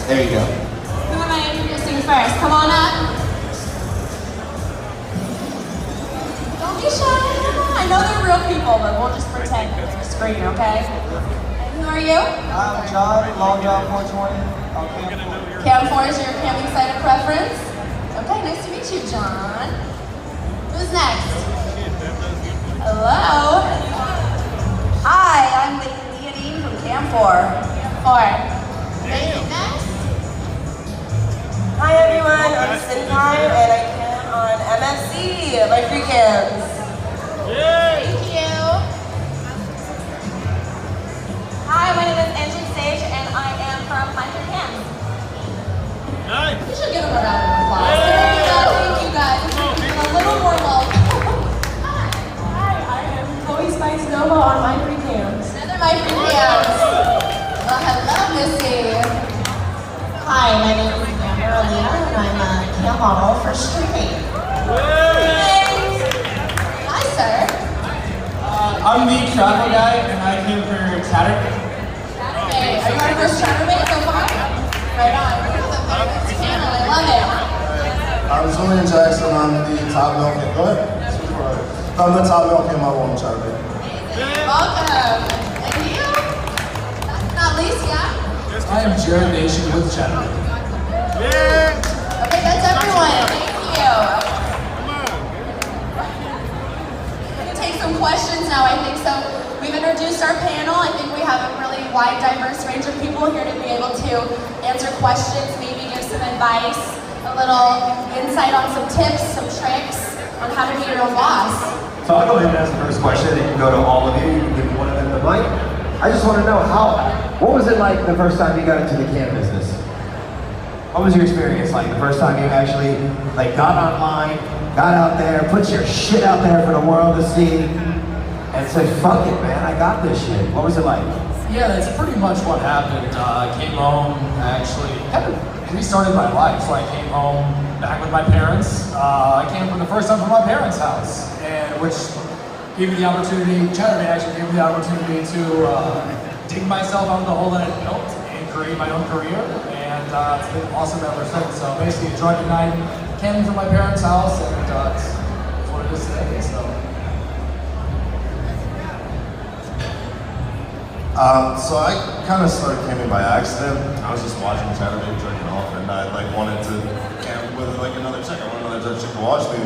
There you go. Who am I introducing first? Come on up. Don't be shy. I know they're real people, but we'll just pretend that they're a screen, okay? And who are you? I'm John, Long John 420 on Cam 4. Cam 4 is your camping site of preference? Okay, nice to meet you, John. Who's next? Hello. Hi, I'm Leonine from Cam 4. Cam 4. Next. Hi everyone, I'm Sintime and I cam on MFC, my free cams. Thank you. Hi, my name is Angelique Sage and I am from Hunter Camp. You should give them a round of applause. There you go. Thank you guys. A little more welcome. Hi, I am Chloe Spice Nova on my free cams. Another my free cams. Well, hello, Missy. Hi, my name is Briana, and I'm a cam model for Street. Hi, sir. I'm the travel guy, and I came for Saturday. Saturday. Are you our first Saturday so far? Right on. We're the first channel. I love it. I'm Julian Jackson. I'm the top milk. Go ahead. I'm the top milk cam model on Saturday. Welcome. And you? Last but not least, yeah? I am Jared Nation with Saturday. Okay, that's everyone. Thank you. We're going to take some questions now, I think. So we've introduced our panel. I think we have a really wide, diverse range of people here to be able to answer questions, maybe give some advice, a little insight on some tips, some tricks on how to be your own boss. So I'll go ahead and ask the first question. It can go to all of you. You can give one of them the mic. I just want to know what was it like the first time you got into the cam business? What was your experience like the first time you actually got online, got out there, put your shit out there for the world to see, and said, fuck it, man, I got this shit. What was it like? Yeah, that's pretty much what happened. I came home, actually, kind of restarted my life. So I came home back with my parents. I came for the first time from my parents' house, and which gave me the opportunity, Chatterman actually gave me the opportunity to dig myself out of the hole that I built and create my own career. And it's been awesome ever since. So basically, enjoyed the night, came from my parents' house, and it's what it is today. So. So I kind of started camping by accident. I was just watching Saturday jerking off, and I wanted to camp with another chick. I wanted another chick to watch me,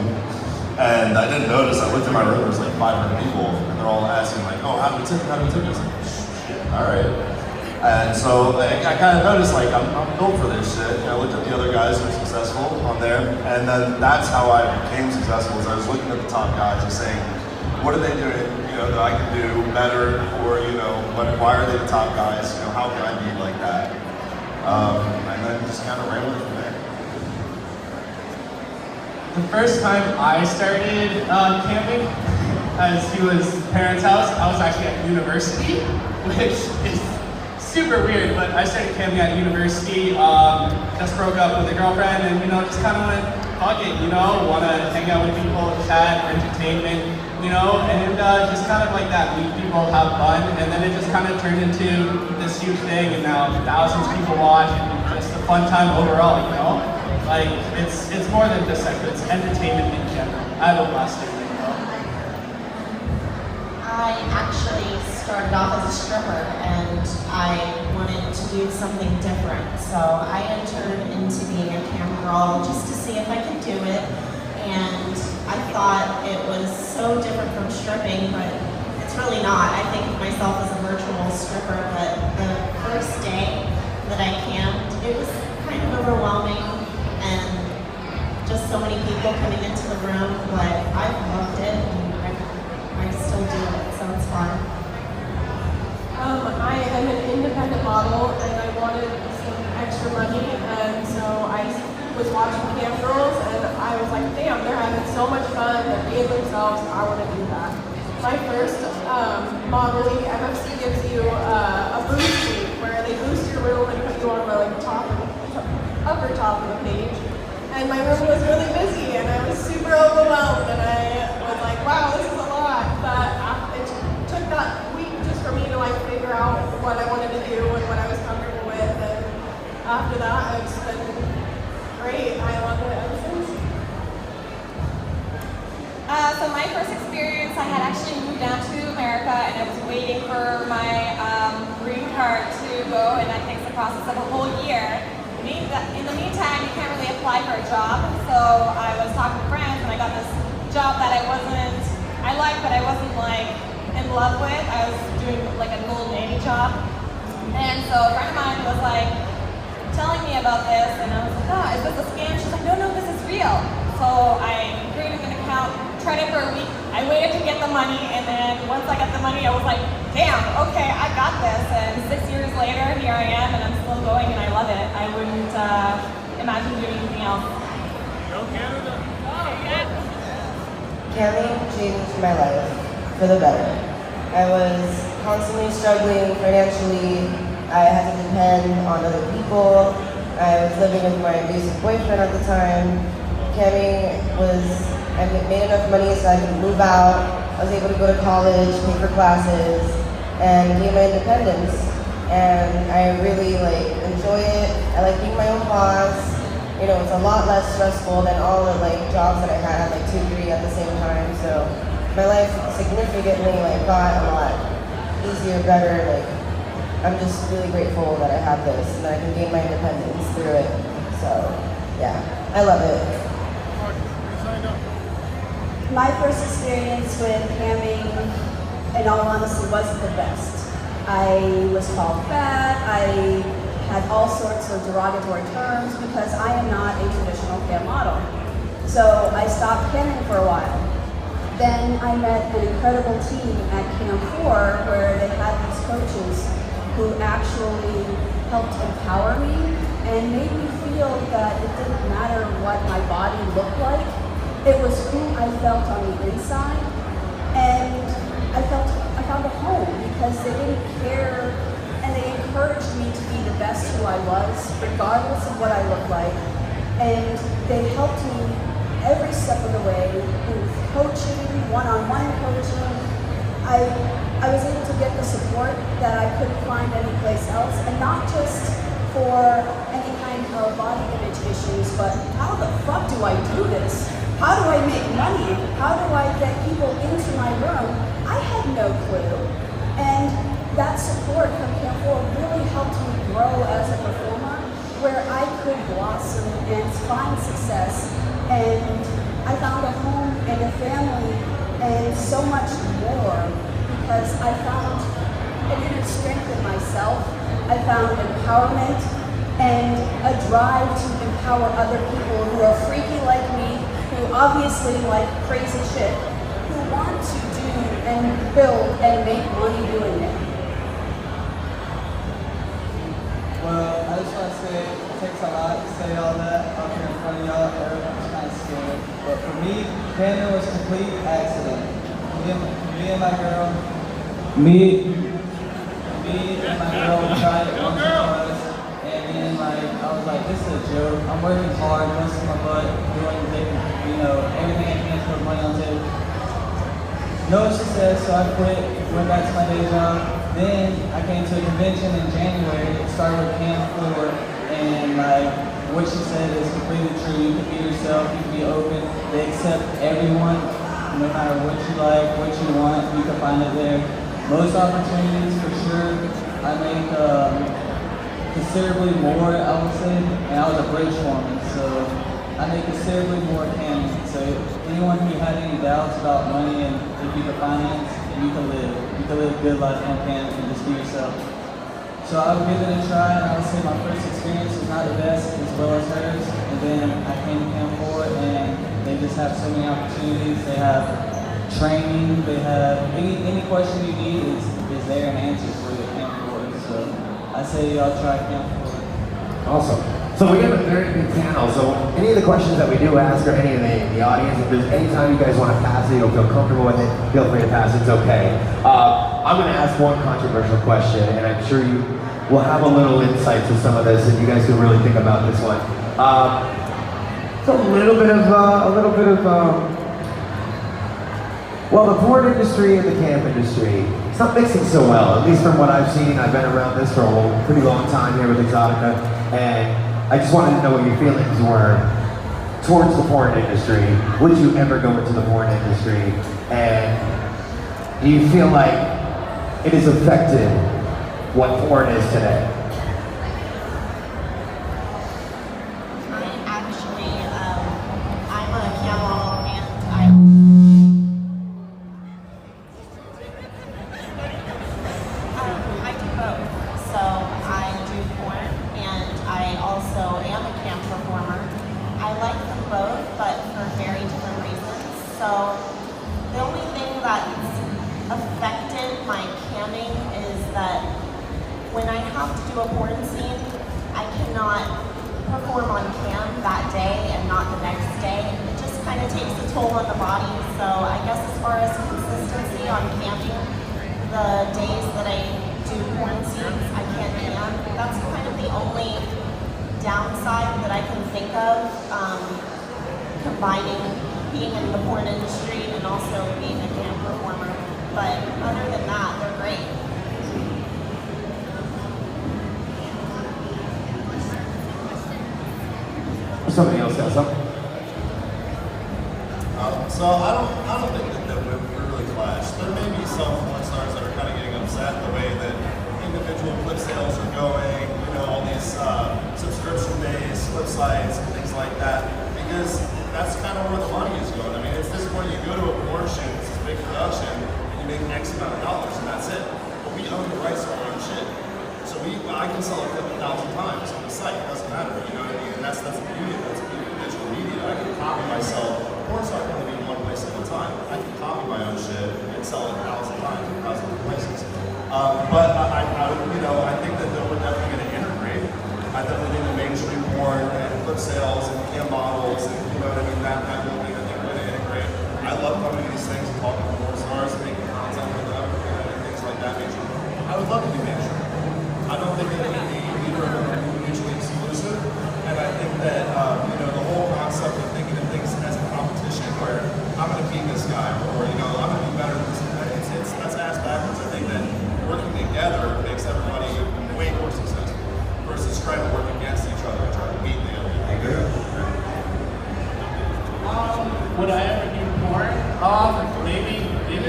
and I didn't notice. I looked in my room. There was 500 people, and they're all asking oh, how do we tip? How do we tip? I was like, shit, all right. And so I kind of noticed I'm built for this shit. I looked at the other guys who were successful on there, and then that's how I became successful. Was I was looking at the top guys and saying, what are they doing? That I can do better, or why are they the top guys? How can I be like that? And then just kind of ran with it from there. The first time I started camping, as he was parents' house, I was actually at university, which is super weird. But I started camping at university. Just broke up with a girlfriend, and just kind of went, fuck it, want to hang out with people, chat, entertainment. And just kind of like that, meet people, have fun, and then it just kind of turned into this huge thing, and now thousands of people watch, and just a fun time overall, it's more than just sex, it's entertainment in general. I have a blast doing it, I actually started off as a stripper, and I wanted to do something different, so I entered into being a cam girl just to see if I could do it. And I thought it was so different from stripping, but it's really not. I think of myself as a virtual stripper, but the first day that I camped, it was kind of overwhelming and just so many people coming into the room, but I've loved it and I still do it, so it's fun. I am an independent model and I wanted some extra money, and so I was watching Cam Girls and I was like, damn, they're having so much fun, they're being themselves, I want to do that. My first modeling, MFC gives you a boost week where they boost your room and put you on the upper top of the page. And my room was really busy and I was super overwhelmed and I was like, wow, this is a lot. But it took that week just for me to figure out what I wanted to do and what I was comfortable with. And after that, it's been great. I love it ever since. So my first experience, I had actually moved down to America and I was waiting for my green card to go, and that takes the process of a whole year. In the meantime, you can't really apply for a job, so I was talking to friends and I got this job that I liked, but I wasn't like in love with. I was doing like a old Navy job, and so a friend of mine was like telling me about this, and I was like, oh, is this a scam? She's like, no, this is real. So I created an account, tried it for a week. I waited to get the money, and then once I got the money, I was like, damn, okay, I got this. And 6 years later, here I am, and I'm still going, and I love it. I wouldn't imagine doing anything else. Go Canada! Camming changed my life for the better. I was constantly struggling financially. I had to depend on other people. I was living with my abusive boyfriend at the time. Camming I made enough money so I could move out. I was able to go to college, pay for classes, and gain my independence. And I really enjoy it. I like being my own boss. You know, it's a lot less stressful than all the jobs that I had, 2, 3 at the same time. So my life significantly got a lot easier, better. I'm just really grateful that I have this and that I can gain my independence through it. So yeah, I love it. My first experience with camming, in all honesty, wasn't the best. I was called fat. I had all sorts of derogatory terms because I am not a traditional cam model. So I stopped camming for a while. Then I met an incredible team at Cam 4 where they had these coaches who actually helped empower me and made me feel that it didn't matter what my body looked like. It was who I felt on the inside, and I found a home because they didn't care, and they encouraged me to be the best who I was, regardless of what I looked like, and they helped me every step of the way with coaching, one-on-one coaching. I was able to get the support that I couldn't find anyplace else, and not just for any kind of body image issues, but how the fuck do I do this? How do I make money? How do I get people into my room? I had no clue. And that support from Camp 4 really helped me grow as a performer, where I could blossom and find success. And I found a home and a family and so much more, because I found an inner strength in myself. I found empowerment and a drive to empower other people who are freaky like me, who obviously like crazy shit, who want to do and build and make money doing it. Well, I just want to say it takes a lot to say all that up here in front of y'all. Everyone's kind of scared. But for me, camming was a complete accident. Me and my girl were trying it once or twice. And then I was like, this is a joke. I'm working hard, busting my butt, doing everything I can to put money on the table. No success, so I quit, went back to my day job. Then I came to a convention in January, started with Camp 4, and what she said is completely true. You can be yourself, you can be open. They accept everyone, no matter what you like, what you want, you can find it there. Most opportunities for sure. I make considerably more, I would say, and I was a bridge foreman, so I make considerably more camming. So anyone who had any doubts about money and if you can finance, you can live a good life on camming and just be yourself. So I would give it a try, and I would say my first experience was not the best as well as hers. And then I came to Camp 4, and they just have so many opportunities. They have training, they have any question you need is there and answered for you at Camp 4. So I say y'all try Camp 4. Awesome. So we have a very big panel, so any of the questions that we do ask, or any of the audience, if there's any time you guys want to pass it, you don't feel comfortable with it, feel free to pass it, it's okay. I'm going to ask one controversial question, and I'm sure you will have a little insight to some of this, and you guys can really think about this one. It's a little bit of, well, the porn industry and the camp industry, it's not mixing so well, at least from what I've seen. I've been around this for a pretty long time here with Exxxotica. and I just wanted to know what your feelings were towards the porn industry. Would you ever go into the porn industry? And do you feel like it has affected what porn is today? I'm a cam model and I do both. So I do porn and I also am a cam performer. I like them both, but for very different reasons. So the only thing that's affected my camming is that when I have to do a porn scene, I cannot perform on cam that day and not the next day. It just kind of takes a toll on the body. So I guess as far as consistency on camming, the days that I do porn scenes, I can't cam. That's kind of the only downside that I can think of, combining being in the porn industry and also being a cam performer. But other than that, they're great. Somebody else got something? So I don't think that we really clash. There may be some porn stars that are kind of getting upset the way that individual clip sales are going, all these subscription-based websites and things like that, because that's kind of where the money is going. I mean, it's this point, you go to a porn shoot, it's this big production, and you make X amount of dollars, and that's it. But we own the rights to our own shit. So I can sell a clip 1,000 times on the site, it doesn't matter, you know what I mean? And that's the beauty of digital media. I can copy myself. Porn's not going to be in one place all the time. I can copy my own shit and sell it 1,000 times in 1,000 places. But I think that we're definitely going to integrate. I definitely think the mainstream porn and clip sales and cam models and that whole thing, I think we're going to integrate. I love coming to these things and talking to porn stars and making content with them and things like that nature. I would love to be mainstream. I don't think that either of them are mutually exclusive, and I think that the whole concept of thinking of things as a competition, where I'm going to beat this guy, or I'm going to be better than this, that's ass backwards. I think that working together makes everybody way more successful versus trying to work against each other and trying to beat the other. I agree. Would I ever do porn? Maybe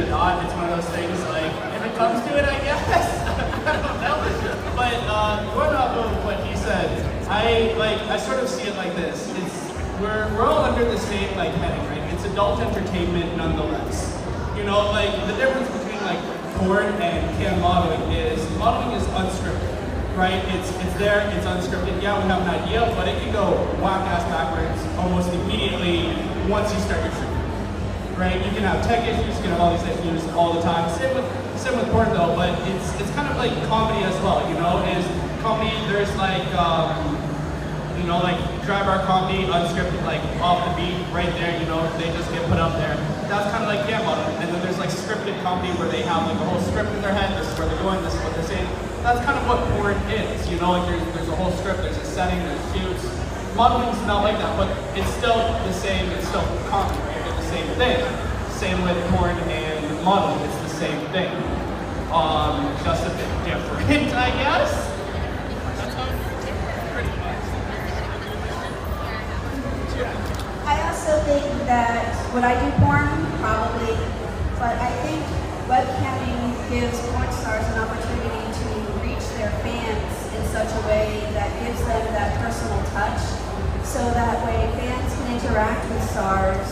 not. It's one of those things like, if it comes to it, I guess. I don't know. But going off of what he said, I sort of see it like this. We're all under the same heading, right? It's adult entertainment nonetheless. The difference between porn and cam modeling is unscripted, right? It's there, it's unscripted. Yeah, we have an idea, but it can go whack-ass backwards almost immediately once you start your shoot, right? You can have tech issues, you can have all these issues all the time. Same with porn though, but it's kind of like comedy as well, is comedy, there's dry bar comedy, unscripted, off the beat, right there, they just get put up there. That's kind of like cam modeling. And then there's scripted comedy where they have a whole script in their head, this is where they're going, this is what they're saying. That's kind of what porn is, there's a whole script, there's a setting, there's shoots. Modeling's not like that, but it's still the same, it's still comedy, right? They're the same thing. Same with porn and modeling, it's the same thing. Just a bit different, I guess. I also think that would I do porn? Probably. But I think webcamming gives porn stars an opportunity to reach their fans in such a way that gives them that personal touch. So that way fans can interact with stars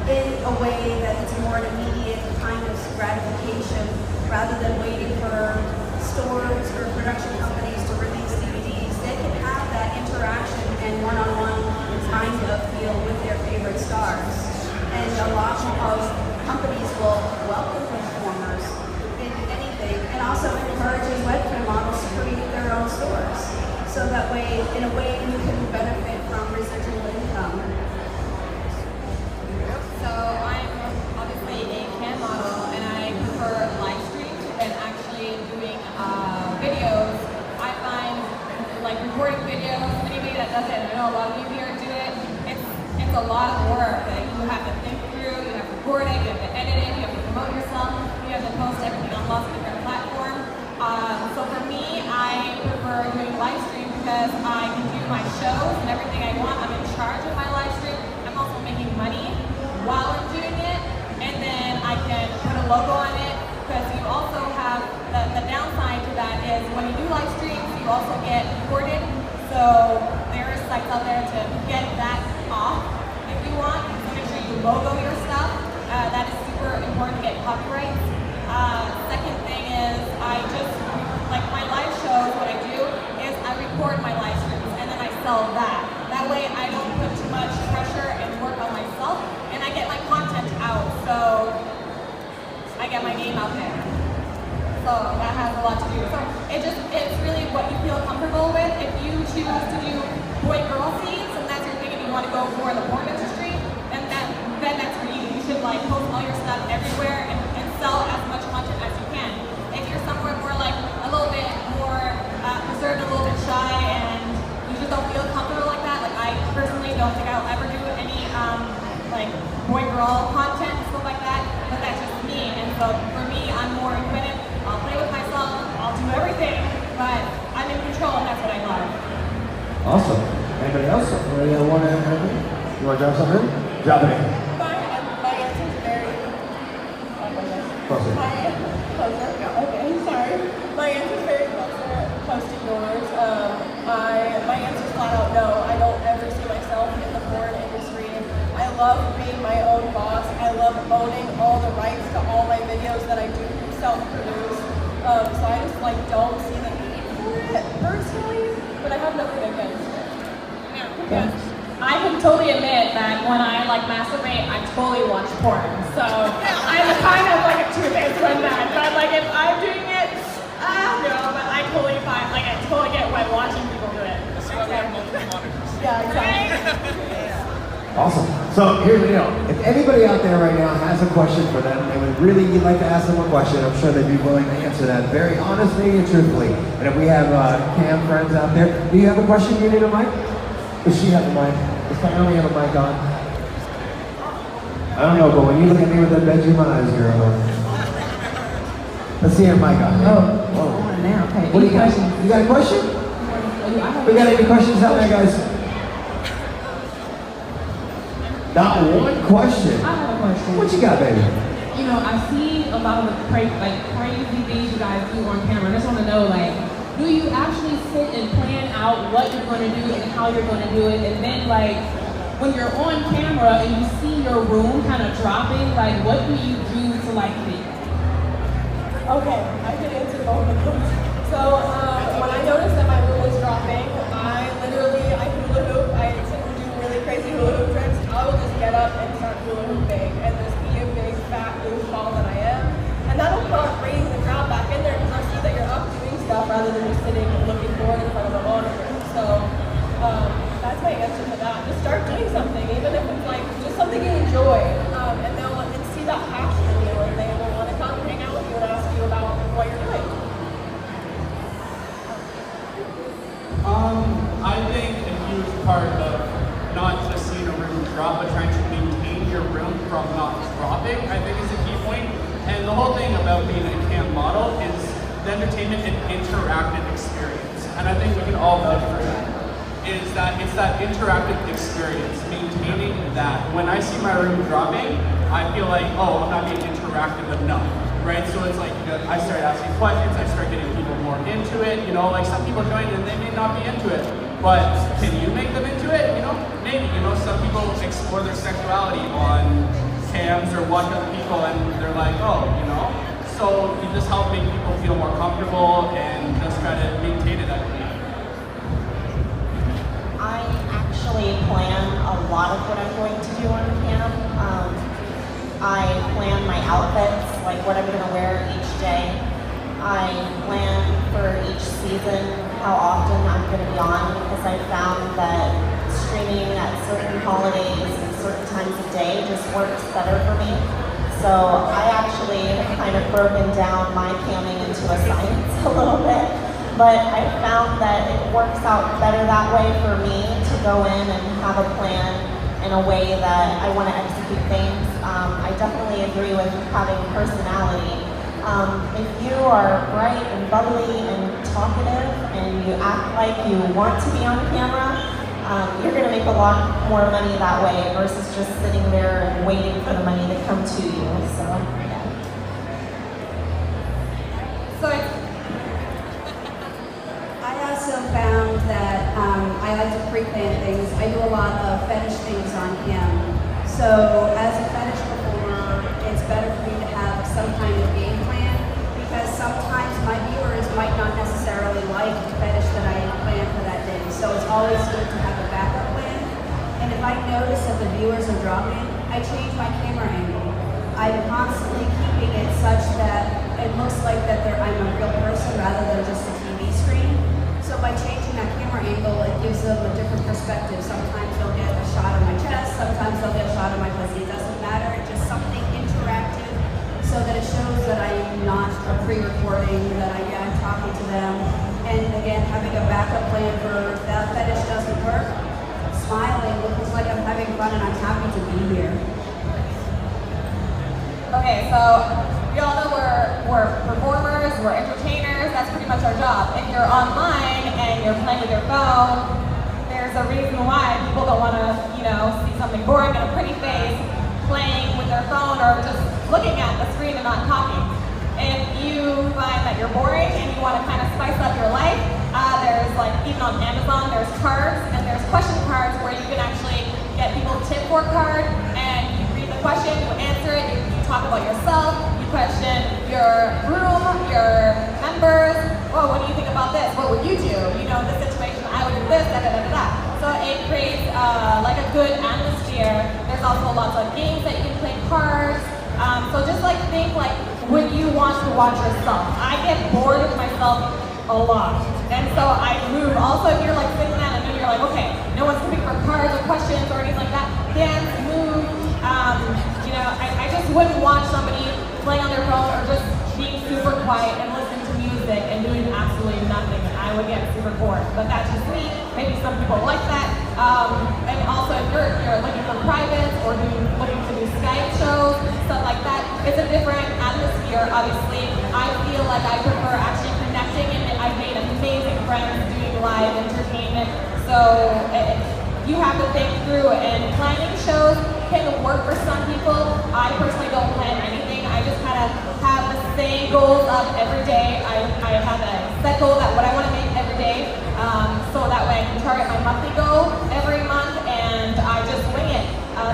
in a way that it's more an immediate kind of gratification rather than waiting for stores or production companies to release DVDs. They can have that interaction and one-on-one kind of feel with their favorite stars. And a lot of companies will welcome performers in anything and also encourages webcam models to create their own stores. So that way, in a way, you can benefit from residual income. So I'm obviously a cam model and I prefer live streams and actually doing videos. I find recording videos, anybody that does it, I know a lot of you here do it, it's a lot of work that you have to think through, you have to record it, you have to edit it, you have to promote yourself, you have to post everything on lots of different platforms. So for me, I prefer doing live streams because because I can do my shows and everything I want. I'm in charge of my live stream. I'm also making money while I'm doing it, and then I can put a logo on it, because you also have the downside to that is when you do live streams, you also get recorded. So there are sites out there to get that off if you want. So make sure you logo your stuff. That is super important to get copyrights. Second thing is like my live shows, what I do is I record my live streams and then I sell that. That way I don't put too much pressure and work on myself, and I get my content out. So I get my name out there. So that has a lot to do. So it's really what you feel comfortable with. If you choose to do boy-girl scenes and that's your thing and you want to go for the porn industry, then that's for you. You should like post all your stuff everywhere and sell as much content as you can. If you're somewhere more like a little bit more reserved, a little bit shy, and you just don't feel comfortable like that, like I personally don't think I'll ever do any like boy-girl content and stuff like that, but that's just me. And so for me, I'm more independent. I'll play with myself, I'll do everything, but I'm in control and that's what I love. Awesome. Anybody else? Anybody want to add anything? You want to drop something in? Drop it in. My answer is very... Closer. Okay, sorry. My answer is very close to yours. My answer is flat out no. I don't ever see myself in the porn industry. I love being my own boss. I love owning all the rights to all my videos that I do self-produce. So I just like don't see the need for it personally, but I have nothing against it. Yeah. I can totally admit that when I like masturbate, I totally watch porn. So I'm kind of like a two-faced one that. But like if I'm doing it, no, but I totally find like I totally get when watching people do it. Yeah, exactly. Awesome. So here's the deal. If anybody out there right now has a question for them, they would really like to ask them a question, I'm sure they'd be willing to answer that very honestly and truthfully. And if we have cam friends out there, do you have a question you need a mic? Does she have a mic? Does Naomi have a mic on? I don't know, but when you look at me with that bedroom eyes, girl. Let's see her mic on. Oh, now, okay. What do you got? You got a question? We got any questions out there, guys? Not one question. I have a question. What you got, baby? You know, I see a lot of the crazy things you guys do on camera. I just want to know, like, do you actually sit and plan out what you're going to do and how you're going to do it? And then, like, when you're on camera and you see your room kind of dropping, like, what do you do to, like, think? Okay, I can answer both of them. So when I noticed that my room was dropping, I hula hoop. I do really crazy hula hoop tricks. I will just get up and start hula hooping and just be a big fat loose ball that I am. And that'll bring the crowd back in there because I see that you're up doing stuff rather than just sitting and looking bored in front of a monitor. So that's my answer to that. Just start doing something, even if it's like just something you enjoy. And they'll see that passion in you and they will want to come and hang out with you and ask you about what you're doing. I think a huge part of not just seeing a room drop, but trying to maintain your room from not dropping, I think is a key point. And the whole thing about being a cam model is the entertainment and interactive experience. And I think we can all vouch for that. Is that it's that interactive experience, maintaining that. When I see my room dropping, I feel like, oh, I'm not being interactive enough, right? So it's like, I start asking questions, I start getting people more into it, like some people join and they may not be into it, but can you make them into it? Maybe, some people explore their sexuality on cams or watch other people and they're like, oh, so you just help make people feel more comfortable and just try to maintain it, I believe. I actually plan a lot of what I'm going to do on cam. I plan my outfits, like what I'm going to wear each day. I plan for each season how often I'm going to be on because I found that streaming at certain holidays and certain times of day just works better for me. So I actually have kind of broken down my camming into a science a little bit. But I found that it works out better that way for me to go in and have a plan in a way that I want to execute things. I definitely agree with having personality If you are bright and bubbly and talkative and you act like you want to be on camera, you're going to make a lot more money that way versus just sitting there and waiting for the money to come to you. So, yeah. So I also found that I like to pre-plan things. I do a lot of fetish things on camera. So as a fetish performer, it's better for me to have some kind of game plan because sometimes my viewers might not necessarily like the fetish that I planned for that day. So it's always good to have a backup plan. And if I notice that the viewers are dropping, I change my camera angle. I'm constantly keeping it such that it looks like that I'm a real person rather than just a TV screen. So by changing that camera angle, it gives them a different perspective. Sometimes they'll get a shot of my chest, sometimes they'll get a shot of my pussy. It doesn't matter, it's just something interactive so that it shows that I am not a pre-recording, that I'm talking to them. And again, having a backup plan for if that fetish doesn't work, smiling, looks like I'm having fun and I'm happy to be here. Okay, so we all know we're performers, we're entertainers, that's pretty much our job. If you're online and you're playing with your phone, there's a reason why people don't want to, see something boring and a pretty face playing with their phone or just looking at the screen and not talking. If you find that you're boring and you want to kind of spice up your life, there's even on Amazon, there's cards and there's question cards where you can actually get people tip for a card and you read the question, you answer it, you talk about yourself, you question your room, your members. Oh, what do you think about this? What would you do? This situation, I would do this, da da da da. So it creates a good atmosphere. There's also lots of games that you can play, cards. So just think would you want to watch yourself? I get bored with myself a lot. And so I move. Also, if you're sitting down and you're okay, no one's looking for cards or questions or anything like that, dance, move. I just wouldn't watch somebody playing on their phone or just being super quiet and listening to music and doing absolutely nothing. I would get super bored. But that's just me. Maybe some people like that. And also, if you're looking for privates or looking to do Skype shows, stuff like that, it's a different atmosphere, obviously. I feel like I prefer actually connecting, and I've made amazing friends doing live entertainment. So you have to think through, and planning shows can work for some people. I personally don't plan anything. I just kind of have the same goals up every day. I have a set goal that what I want to make every day. So that way I can target my monthly goal every month, and I just wing it.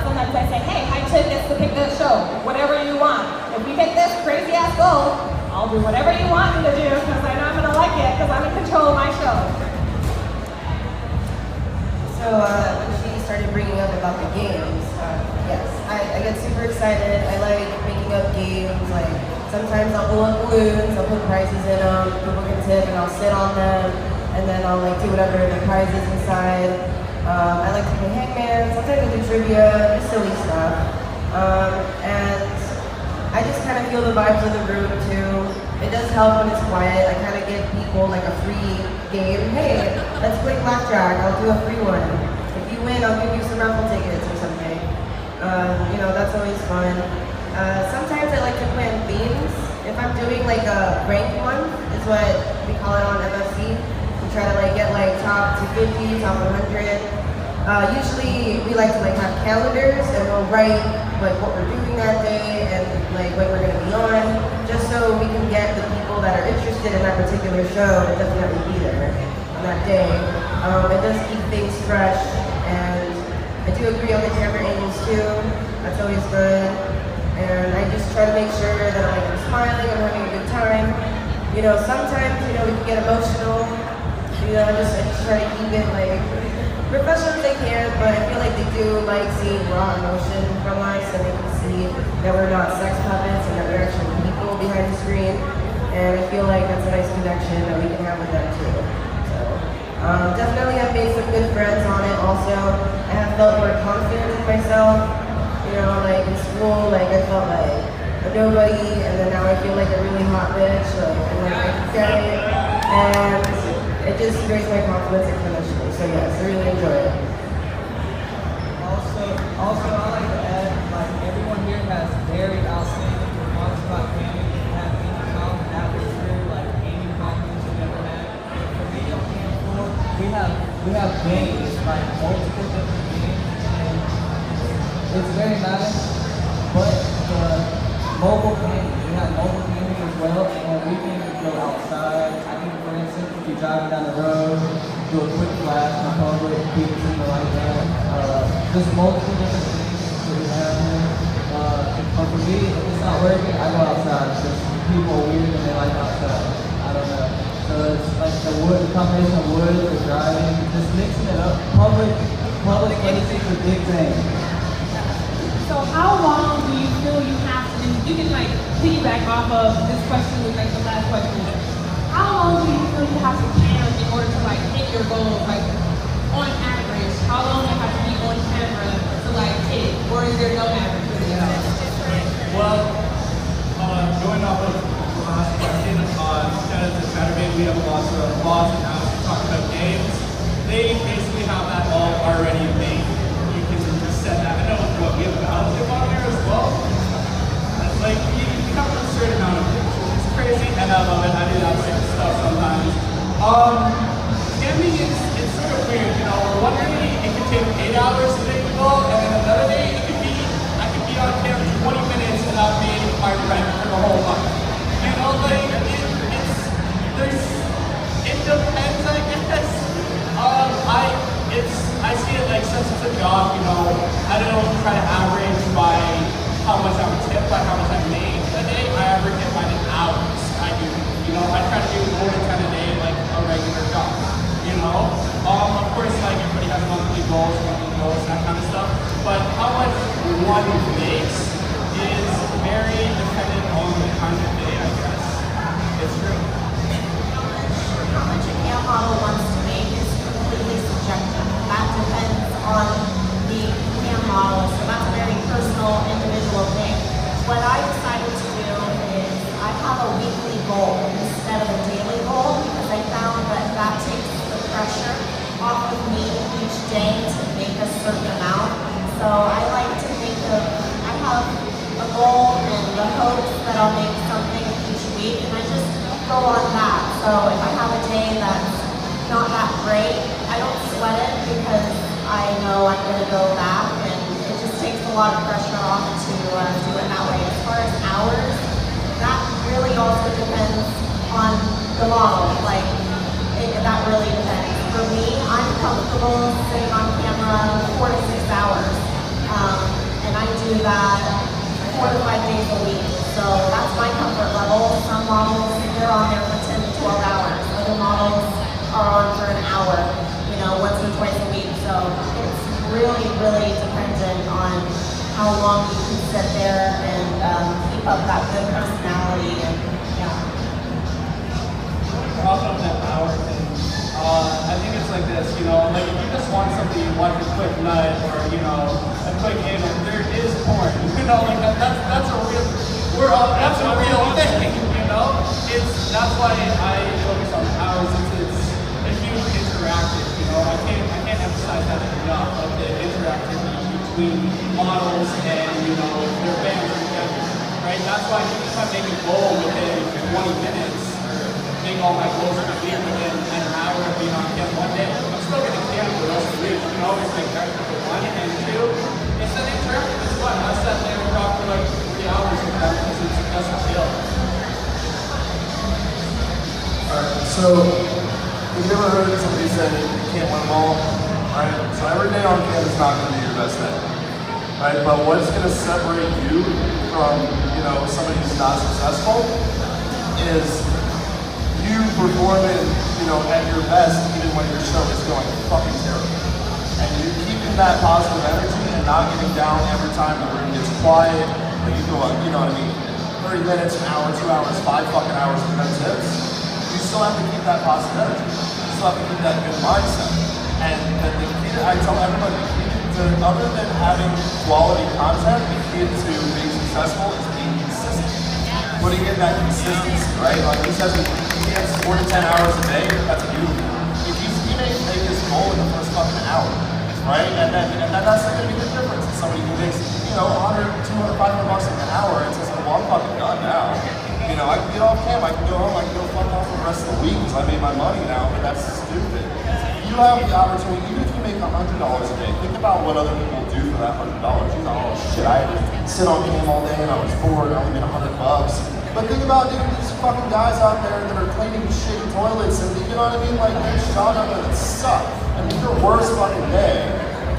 Sometimes I say, hey, I took this to pick this show, whatever you want. If we pick this crazy ass goal, I'll do whatever you want me to do because I know I'm going to like it because I'm in control of my show. So when she started bringing up about the games, yes, I get super excited. I like making up games. Sometimes I'll pull up balloons, I'll put prizes in them, people can tip, and I'll sit on them, and then I'll do whatever the prize is inside. I like to play hangman. Sometimes I do trivia, just silly stuff. And I just kind of feel the vibes of the room too. It does help when it's quiet. I kind of give people a free game. Hey, let's play blackjack. I'll do a free one. If you win, I'll give you some raffle tickets or something. That's always fun. Sometimes I like to plan themes. If I'm doing a ranked one, is what we call it on MFC. We try to get top 250, top 100. Usually we like to have calendars and we'll write what we're doing that day and when we're gonna be on, just so we can get the people that are interested in that particular show to definitely be there on that day. It does keep things fresh, and I do agree on the camera angles too. That's always good. And I just try to make sure that I'm smiling, I'm having a good time. Sometimes we can get emotional. I just try to keep it professional as they can, but I feel like they do seeing raw emotion from us, and they can see that we're not sex puppets and that we're actually people behind the screen. And I feel like that's a nice connection that we can have with them too. So definitely I've made some good friends on it also. I have felt more confident in myself. In school, I felt a nobody, and then now I feel like a really hot bitch. I can get it, and it just raised my confidence exponentially. So yes, I really enjoy it. Also, I like to add, everyone here has very outstanding remarks about camping. If you have any like multiple different things, and it's very nice. But the mobile camping, we have mobile camping as well, and we can go outside. I think, for instance, if you're driving down the road, do a quick flash in public, people something like that. Just multiple different things that we have here. But for me, if it's not working, I go outside. Just people are weird and they like outside. I don't know. So it's like the wood, the combination of wood, the driving, just mixing it up. Public places is a big thing. So how long do you feel you have to, and you can like piggyback off of this question with like the last question. How long do you feel you have to camp in order to like hit your goals? Like on average, how long do you have to be on camera to like hit it? Or is there no average? Well, going off of the last question, because it's Saturday, we have lots of laws and how to talk about games. They basically have that all already made. You can just set that. I know what we have a battleship on there as well. It's like you have a certain amount of things. It's crazy, and I love it. I do that sort of stuff sometimes. Camping is it's sort of weird, you know. One day it could take 8 hours to make the goal, and then another day it could be I could be on camp 20 minutes without paying my rent for the whole month. You know, like it depends, I guess. I see it like since it's a job, you know, I don't try to average by how much I would tip, by how much I made a day. I average it by the hours I do. You know, I try to do more than 10 a day like a regular job. You know? Of course, like everybody has monthly goals, that kind of stuff. But how much one makes is very dependent on the kind of day, I guess. It's true. How much a camp model wants to make is completely subjective. That depends on the camp model, so that's a very personal, individual thing. What I decided to do is I have a weekly goal instead of a daily goal because I found that that takes the pressure off of me each day to make a certain amount. So I like to think of, I have a goal and the hopes that I'll make something each week, and I just go on that. So if I have a day that's not that great, I don't sweat it because I know I'm going to go back, and it just takes a lot of pressure off to do it that way. As far as hours, that really also depends on the model. Like, that really depends. For me, I'm comfortable sitting on camera 4 to 6 hours, and I do that 4 to 5 days a week. So that's my comfort level. Some models, they're on there for 10 to 12 hours. Other models are on for an hour, you know, once or twice a week. So it's really, really dependent on how long you can sit there and keep up that good personality. And Off of that hour thing, I think it's like this, you know, like if you just want something, you want a quick nut or, you know, a quick anal, there is porn, you know, like that's a real, that's a real thing, you know? That's why I focus on hours, it's a huge interactive, you know, I can't emphasize that enough, like the interactivity between models and, you know, their bands together, right? That's why if I make a goal within 20 minutes, make all my goals for the week within an hour of being on camp one day, I'm still going to camp the rest of the week. You can always make that for one, and two, it's an interactive, it's fun. I sat there and talked for like 3 hours with them because that's a deal. Alright, so have you ever heard somebody say you can't win them all? Right? So every day on camp is not going to be your best day. Right? But what's going to separate you from, you know, somebody who's not successful is you performing, you know, at your best even when your show is going fucking terrible. And you keeping that positive energy and not getting down every time the room gets quiet, or you go up, you know what I mean, 30 minutes, an hour, 2 hours, 5 fucking hours of no tips. You still have to keep that positive energy. You still have to keep that good mindset. And the key to, I tell everybody, the key to, other than having quality content, the key to being successful is being consistent. Putting in that consistency, right? Like he says, he has 4 to 10 hours a day, that's beautiful. If he may make his goal in the first fucking hour, right? And then that's not gonna be the difference. If somebody who makes, you know, 100, 200, 500 bucks an hour and says, well, I'm fucking done now. You know, I can get off camp, I can go home, I can go fuck off for the rest of the week because I made my money now, but that's stupid. You have the opportunity, even if you make $100 $100 a day. Think about what other people do for that $100. You know, oh shit, I had to sit on cam all day and I was bored, I only made $100. But think about, dude, these fucking guys out there that are cleaning shitty toilets and you know what I mean? Like, there's jobs out there that suck. And your worst fucking day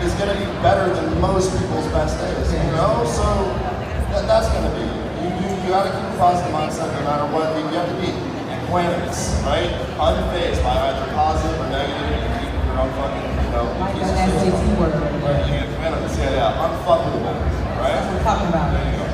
is gonna be better than most people's best days, you know? So that's gonna be. You gotta keep a positive mindset no matter what. You have to be equanimous, right? Unfazed by either positive or negative. You keep your own fucking, you know. Like that SAT word. Yeah, equanimous, yeah. Unfuckable, right? That's what we're talking about. There you go.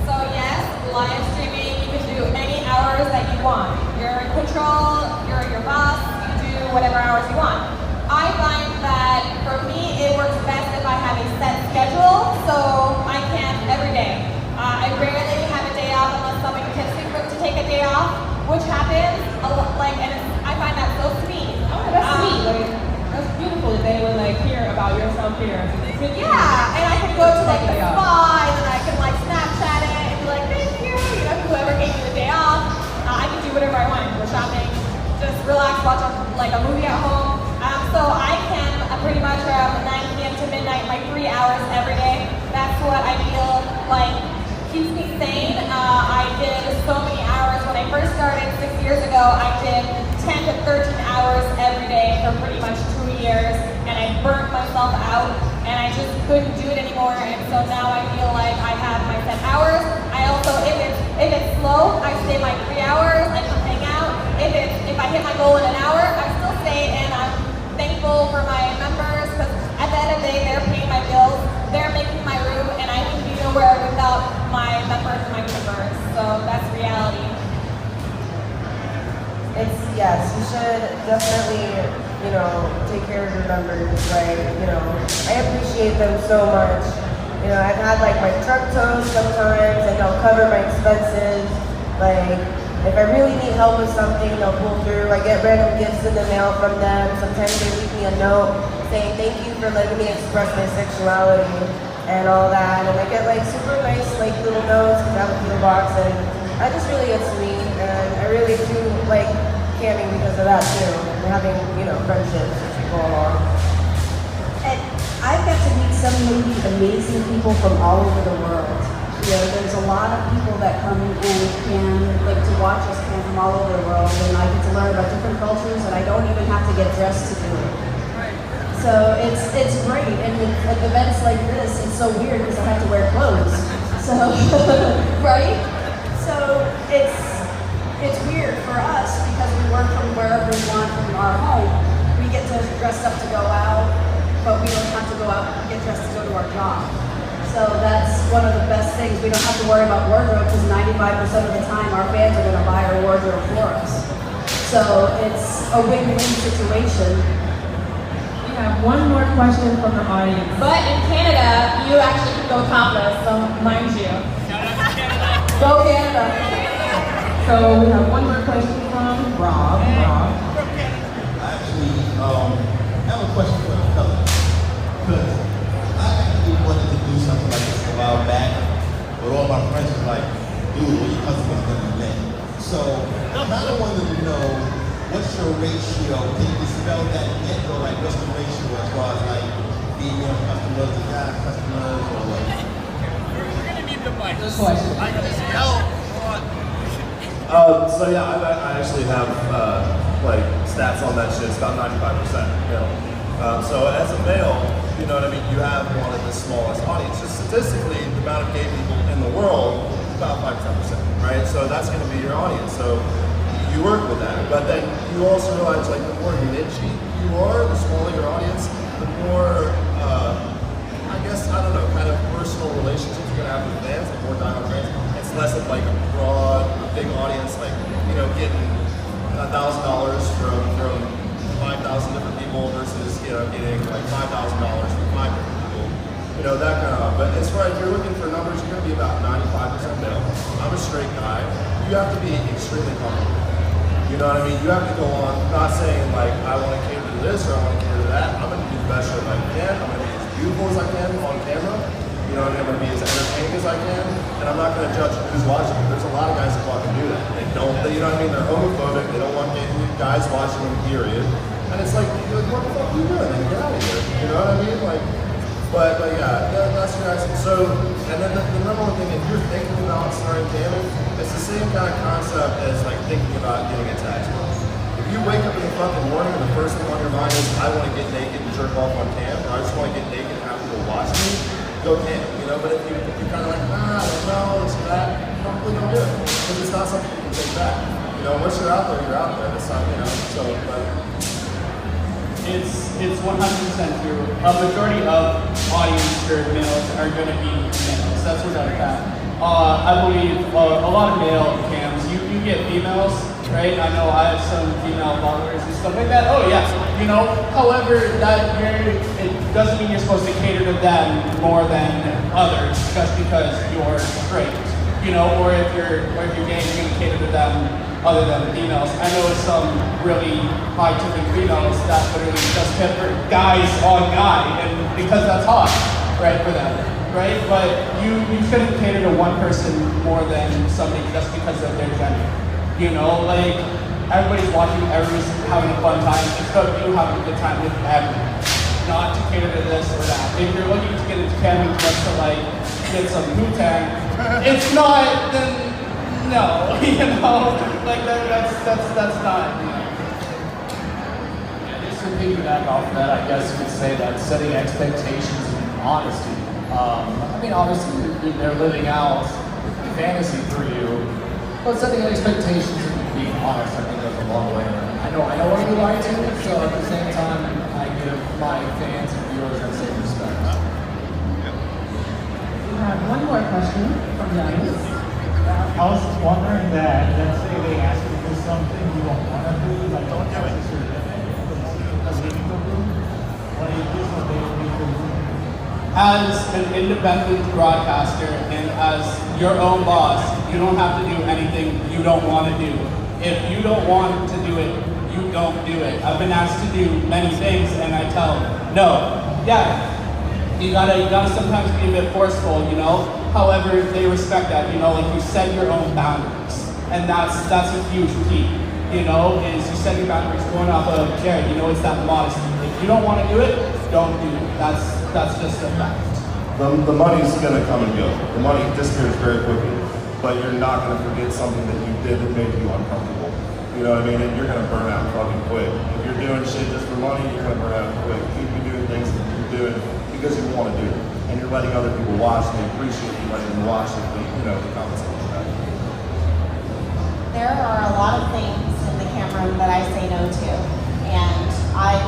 So yes, live streaming, you can do any hours that you want. You're in control, you're your boss, you do whatever hours you want. I find that for me, it works best if I have a set schedule, so I can every day. I rarely have a day off unless somebody gets me to take a day off, which happens a lot, and I find that so sweet. Oh, that's sweet. Like, that's beautiful that they would hear about your self-care. Yeah, and I can go to the spa, and then I can Snapchat it and be like, thank you, whoever gave me the day off. I can do whatever I want. Go shopping, just relax, watch a movie at home. So I can pretty much around 9 p.m. to midnight, 3 hours every day. That's what I feel keeps me sane. I did so many hours when I first started 6 years ago. I did 10 to 13 hours every day for pretty much 2 years, and I burnt myself out, and I just couldn't do it anymore. And so now I feel like I have my set hours. I also, if it's slow, I stay 3 hours. I come hang out. If I hit my goal in an hour, I still stay, and I'm thankful for my members because at the end of the day, they're paying my bills, they're making my room, and I would be nowhere without my members and my members. So that's reality. Yes, you should definitely, take care of your members, right? I appreciate them so much. I've had my truck tows sometimes and they'll cover my expenses. If I really need help with something, they'll pull through. I get random gifts in the mail from them. Sometimes they leave me a note saying thank you for letting me express my sexuality and all that. And I get super nice little notes because I have a PO box, and I just really get sweet. And I really do like camming because of that too. And having friendships as we go along. And I've got to meet so many amazing people from all over the world. There's a lot of people that come and can to watch us cam from all over the world, and I get to learn about different cultures, and I don't even have to get dressed to do it. So it's great, and at events like this, it's so weird because I have to wear clothes. So right? So it's weird for us because we work from wherever we want from our home. We get to dress up to go out, but we don't have to go out and get dressed to go to our job. So that's one of the best things. We don't have to worry about wardrobe because 95% of the time our fans are going to buy our wardrobe for us. So it's a win-win situation. We have one more question from the audience. But in Canada, you actually can go topless, so mind you. Go Canada. So we have one more question from Rob. I actually have a question for the fellas. Because I actually wanted to do something like this a while back, but all my friends were like, dude, when your customer's gonna be late. So I kind of wanted to know, what's your ratio? Can you dispel that myth, or what's the ratio as far as female customers to guy customers, or what? We're gonna need the mic. Good question. I can just yell. So yeah, I actually have stats on that shit. It's about 95%. So as a male, you know what I mean, you have one of the smallest audiences. Statistically, the amount of gay people in the world is about 5-10%, right? So that's going to be your audience. So you work with that, but then you also realize the more niche you are, the smaller your audience, the more kind of personal relationships you're gonna have with fans, the more diehard fans. It's less of a broad, big audience, getting $1,000 from 5,000 different people versus getting $5,000 from 5 different people. That kind of. But as far as you're looking for numbers, you're gonna be about 95% male. I'm a straight guy. You have to be extremely comfortable. You know what I mean? You have to go on, not saying I want to cater to this or I want to cater to that. I'm going to do the best show I can. I'm going to be as beautiful as I can on camera. You know, I'm gonna be as entertaining as I can, and I'm not gonna judge who's watching. There's a lot of guys that fucking do that. They don't, you know what I mean? They're homophobic, they don't want guys watching them, period. And it's like, what the fuck are you doing? Man? Get out of here. You know what I mean? Like, but yeah, that's your guys. So, and then the number one thing, if you're thinking about starting camming, it's the same kind of concept as like thinking about getting a tax bill. If you wake up in the fucking morning and the first thing on your mind is, I want to get naked and jerk off on cam, or I just want to get naked and have people watch me, go cam, you know? But if you're kind of like, I don't know, it's that, probably don't do it. Because it's not something you can take back. You know, once you're out there, you're out there. It's not, you know, so, but. It's 100% true. A majority of audience for males are going to be males. That's without a doubt. I believe a lot of male cams, you get females, right? I know I have some female followers and stuff like that. Oh yeah, you know. However, it doesn't mean you're supposed to cater to them more than others just because you're straight, you know. Or if you're gay, you're going to cater to them other than females. I know some really high-tipping females that literally just hit for guys on guy, and because that's hot, right, for them, right? But you shouldn't cater to one person more than somebody just because of their gender. You know, like, everybody's watching, everybody's having a fun time. It's about you having a good time with everyone, not to cater to this or that. If you're looking to get into camping just to, like, get some Wu-Tang, it's not, then no, you know, like that's not, you know. Just to piggyback off that, I guess you could say that setting expectations and honesty. I mean, obviously, they're living out fantasy for you, but setting expectations and being honest, I think, goes a long way. I know I want to be lied to, so at the same time, I give my fans and viewers that same respect. We have one more question from the audience. I was wondering that, let's say they ask you to do something you don't want to do, like don't do it. What do you do so they don't need to do? As an independent broadcaster and as your own boss, you don't have to do anything you don't want to do. If you don't want to do it, you don't do it. I've been asked to do many things and I tell them, no. Yeah, you gotta sometimes be a bit forceful, you know? However, they respect that, you know, like you set your own boundaries. And that's a huge key, you know, is you set your boundaries going off of Jared, you know, it's that modesty. If you don't want to do it, don't do it. That's just a fact. The money's gonna come and go. The money disappears very quickly, but you're not gonna forget something that you did that made you uncomfortable. You know what I mean? And you're gonna burn out fucking quick. If you're doing shit just for money, you're gonna burn out quick. Keep doing things that you're doing because you want to do it. And you're letting other people watch, and they appreciate you letting them watch it, but you know, the compensation for that. There are a lot of things in the camera room that I say no to. And I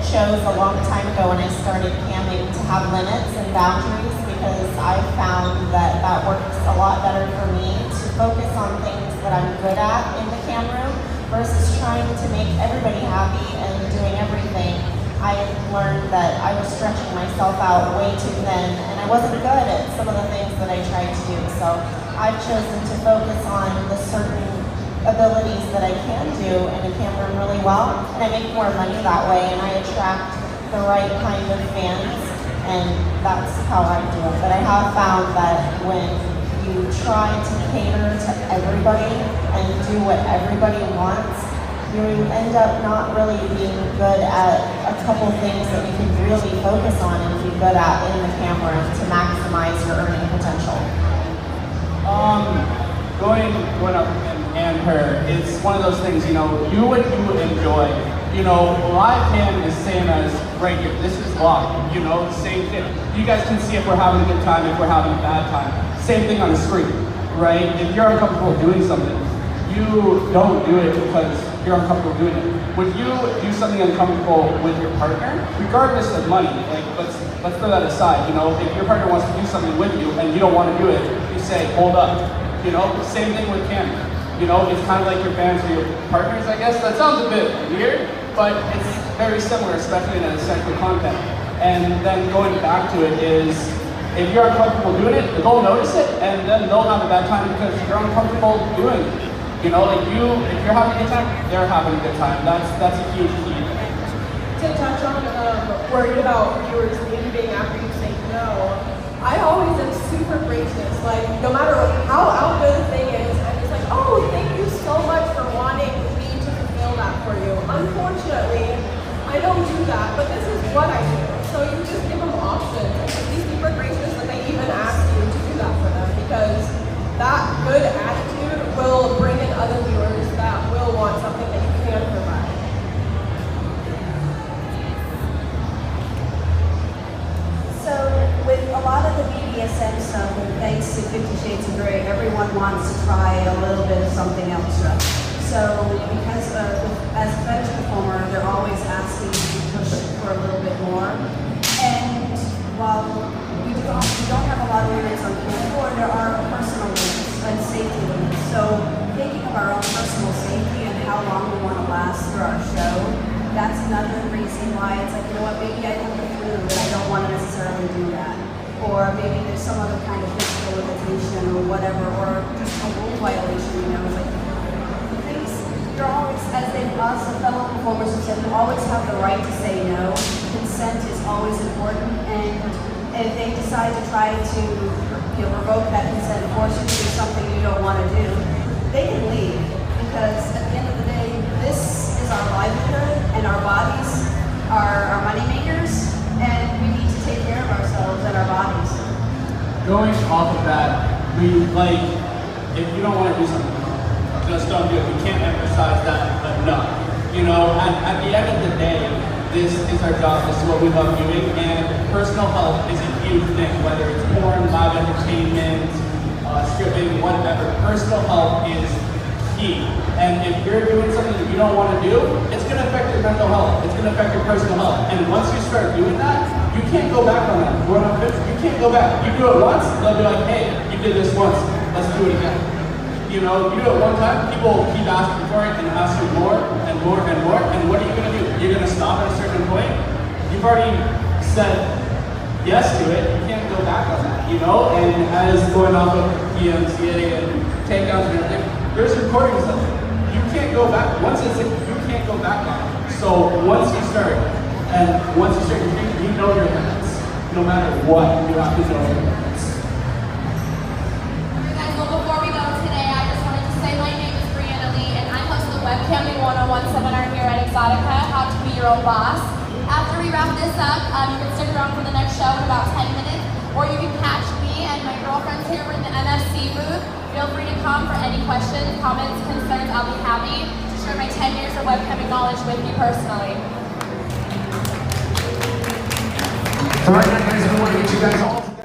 chose a long time ago when I started camming to have limits and boundaries because I found that that works a lot better for me to focus on things that I'm good at in the camera room versus trying to make everybody happy and doing everything. I learned that I was stretching myself out way too thin and I wasn't good at some of the things that I tried to do. So I've chosen to focus on the certain abilities that I can do in a camera room really well, and I make more money that way and I attract the right kind of fans, and that's how I do it. But I have found that when you try to cater to everybody and do what everybody wants, you end up not really being good at a couple things that you can really focus on and be good at in the camera to maximize your earning potential. Going up and her, it's one of those things, you know, do what you enjoy. You know, live cam is same as right here. This is live, you know, same thing. You guys can see if we're having a good time, if we're having a bad time. Same thing on the screen, right? If you're uncomfortable doing something, you don't do it because you're uncomfortable doing it. Would you do something uncomfortable with your partner, regardless of money? Like, let's throw that aside. You know, if your partner wants to do something with you and you don't want to do it, you say, hold up. You know, same thing with camera. You know, it's kind of like your fans or your partners, I guess. That sounds a bit weird, but it's very similar, especially in essential content. And then going back to it is, if you're uncomfortable doing it, they'll notice it, and then they'll have a bad time because you're uncomfortable doing it. You know, like if you're having a good time, they're having a good time. That's a huge key. To touch on worried about viewers leaving after you say no, I always am super gracious. Like, no matter how good the thing is, I'm just like, oh, thank you so much for wanting me to fulfill that for you. Unfortunately, I don't do that, but this is what I do. So you just give them options. And be super gracious that they even ask you to do that for them, because that good attitude will bring in other viewers that will want something that you can provide. So with a lot of the BDSM stuff, and thanks to 50 Shades of Grey, everyone wants to try a little bit of something extra. So because as a fetish performer, they're always asking to be pushed for a little bit more. And while we don't have a lot of limits on camera, there are personal limits and safety limits. So thinking of our own personal safety and how long we want to last for our show, that's another reason why it's like, you know what, maybe I have the flu and I don't want to necessarily do that. Or maybe there's some other kind of physical limitation or whatever, or just a rule violation, you know, it's like, please, you're always, as us, the fellow performers have said, you always have the right to say no. Consent is always important, and if they decide to try to, you know, revoke that consent, force you to do something you don't want to do, they can leave, because at the end of the day, this is our livelihood, and our bodies are our money makers, and we need to take care of ourselves and our bodies. Going off of that, if you don't want to do something, just don't do it. We can't emphasize that enough. You know, at the end of the day, this is our job, this is what we love doing, and personal health is a huge thing, whether it's porn, live entertainment, stripping, whatever. Personal health is key. And if you're doing something that you don't want to do, it's going to affect your mental health. It's going to affect your personal health. And once you start doing that, you can't go back on that. You can't go back. You do it once, they'll be like, hey, you did this once, let's do it again. You know, you do it one time, people keep asking for it and ask you more and more and more, and what are you going to do? You're going to stop at a certain point? You've already said yes to it, you can't go back on that, you know? And as going off of PMCA and takedowns and everything, there's recordings of it. You can't go back. Once it's in, you can't go back on it. So once you start, you know your limits. No matter what, you have to know your limits. Alright guys, well before we go today, I just wanted to say my name is Briana and I host the Webcamming 101 seminar here at Exxxotica, How to Be Your Own Boss. After we wrap this up, you can stick around for the next show in about 10 minutes, or you can catch me and my girlfriends here in the NFC booth. Feel free to come for any questions, comments, concerns. I'll be happy to share my 10 years of webcamming knowledge with you personally. All right, guys, we want to get you guys all